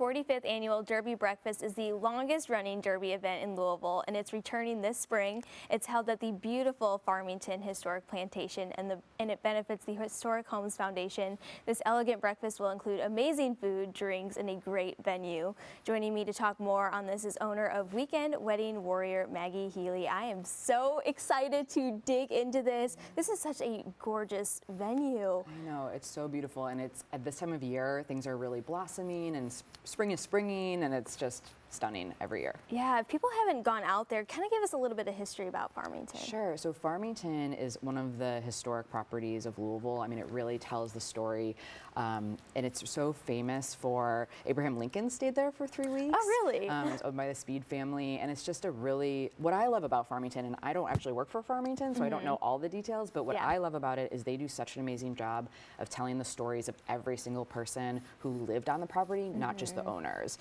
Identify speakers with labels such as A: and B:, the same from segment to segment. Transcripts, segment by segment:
A: 45th Annual Derby Breakfast is the longest-running Derby event in Louisville, and it's returning this spring. It's held at the beautiful Farmington Historic Plantation, and it benefits the Historic Homes Foundation. This elegant breakfast will include amazing food, drinks, and a great venue. Joining me to talk more on this is owner of Weekend Wedding Warrior, Maggie Healy. I am so excited to dig into this. This is such a gorgeous venue.
B: I know, it's so beautiful, and it's at this time of year, things are really blossoming, and spring is springing, and it's just stunning every year.
A: Yeah, if people haven't gone out there, kind of give us a little bit of history about Farmington.
B: Sure. So Farmington is one of the historic properties of Louisville. I mean, it really tells the story, and it's so famous for Abraham Lincoln stayed there for 3 weeks.
A: Oh, really?
B: It's owned by the Speed family, and it's just a really, what I love about Farmington, and I don't actually work for Farmington, so I don't know all the details, but what I love about it is they do such an amazing job of telling the stories of every single person who lived on the property, not just the owners.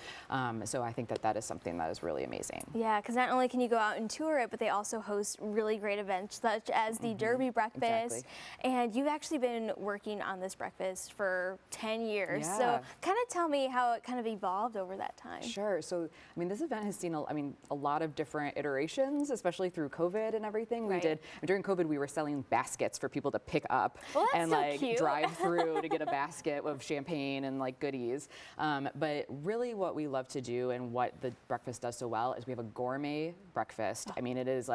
B: So I think that is something that is really amazing.
A: Yeah, because not only can you go out and tour it, but they also host really great events such as the Derby Breakfast.
B: Exactly.
A: And you've actually been working on this breakfast for 10 years.
B: Yeah.
A: So kind of tell me how it kind of evolved over that time.
B: Sure. So, I mean, this event has seen, a lot of different iterations, especially through COVID and everything.
A: Right.
B: We did, during COVID, we were selling baskets for people to pick up and
A: so cute.
B: drive through to get a basket of champagne and goodies. But really what we love to do and what the breakfast does so well is we have a gourmet breakfast. I mean, it is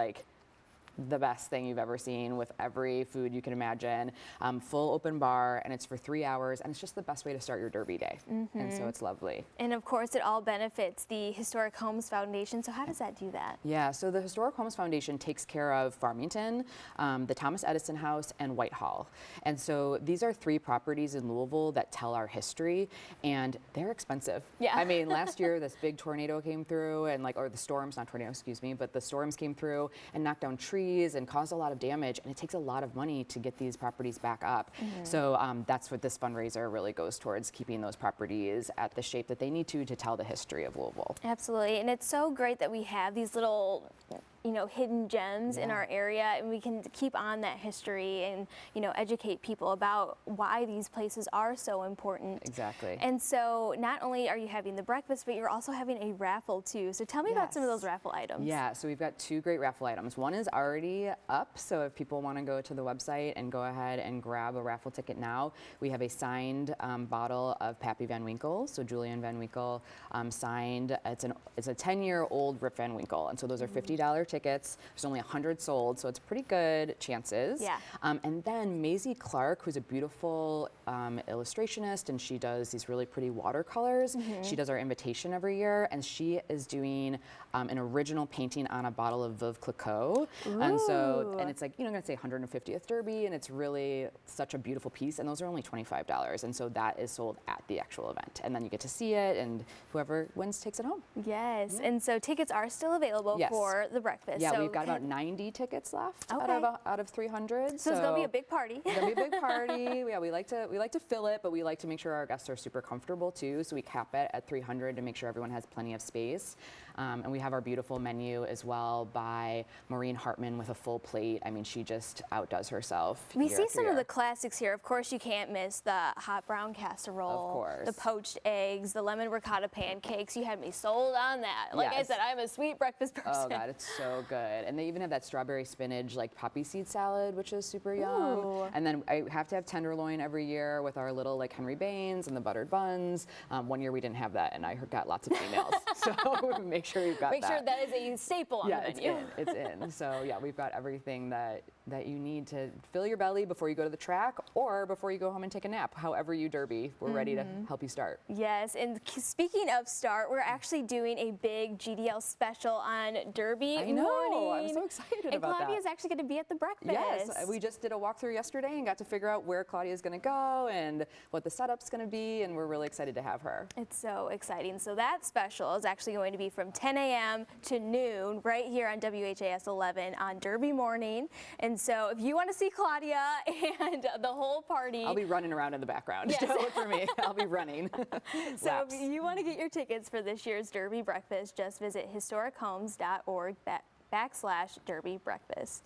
B: the best thing you've ever seen with every food you can imagine. Full open bar, and it's for 3 hours, and it's just the best way to start your Derby day. And so it's lovely.
A: And of course, it all benefits the Historic Homes Foundation. So how does that do that?
B: Yeah, so the Historic Homes Foundation takes care of Farmington, the Thomas Edison House, and Whitehall. And so these are 3 properties in Louisville that tell our history, and they're expensive.
A: Yeah.
B: I mean, last year this big tornado came through, and or the storms, not tornado, excuse me, but the storms came through and knocked down trees and caused a lot of damage, and it takes a lot of money to get these properties back up. So that's what this fundraiser really goes towards, keeping those properties at the shape that they need to tell the history of Louisville.
A: Absolutely, and it's so great that we have these little hidden gems in our area, and we can keep on that history and educate people about why these places are so important.
B: Exactly.
A: And so not only are you having the breakfast, but you're also having a raffle too. So tell me about some of those raffle items.
B: Yeah, so we've got 2 great raffle items. One is already up, so if people want to go to the website and go ahead and grab a raffle ticket now, we have a signed bottle of Pappy Van Winkle, so Julian Van Winkle signed. It's a 10-year-old Rip Van Winkle, and so those are $50 tickets. There's only 100 sold, so it's pretty good chances.
A: Yeah.
B: And then Maisie Clark, who's a beautiful illustrationist, and she does these really pretty watercolors. She does our invitation every year, and she is doing an original painting on a bottle of Veuve Clicquot. And it's gonna say 150th Derby, and it's really such a beautiful piece, and those are only $25. And so that is sold at the actual event. And then you get to see it, and whoever wins takes it home.
A: Yes, and so tickets are still available for the breakfast.
B: Yeah,
A: so
B: we've got about 90 tickets left
A: Okay.
B: out of 300.
A: So it's gonna be a big party.
B: It's gonna be a big party. Yeah, we like to fill it, but we like to make sure our guests are super comfortable too. So we cap it at 300 to make sure everyone has plenty of space. And we have our beautiful menu as well by Maureen Hartman with a full plate. I mean, she just outdoes herself.
A: We see some of the classics here. Of course, you can't miss the hot brown casserole,
B: Of course.
A: the poached eggs, the lemon ricotta pancakes. You had me sold on that. Like I
B: Yes.
A: said, I'm a sweet breakfast person.
B: Oh God, it's so good. And they even have that strawberry spinach poppy seed salad, which is super yum.
A: Ooh.
B: And then I have to have tenderloin every year with our little Henry Baines and the buttered buns. One year we didn't have that, and I got lots of emails. So make sure you've got that.
A: Make sure that is a staple on the menu.
B: It's in. So yeah, we've got everything that you need to fill your belly before you go to the track or before you go home and take a nap. However you Derby, we're ready to help you start.
A: Yes, and speaking of start, we're actually doing a big GDL special on Derby morning.
B: I'm so excited about that.
A: And Claudia's actually going to be at the breakfast.
B: Yes, we just did a walkthrough yesterday and got to figure out where Claudia's going to go and what the setup's going to be, and we're really excited to have her.
A: It's so exciting. So that special is actually going to be from 10 a.m. to noon right here on WHAS 11 on Derby morning. And so if you want to see Claudia and the whole party,
B: I'll be running around in the background.
A: Yes.
B: Don't look for me. I'll be running.
A: So
B: Laps.
A: if you want to get your tickets for this year's Derby Breakfast, just visit historichomes.org/Derby Breakfast.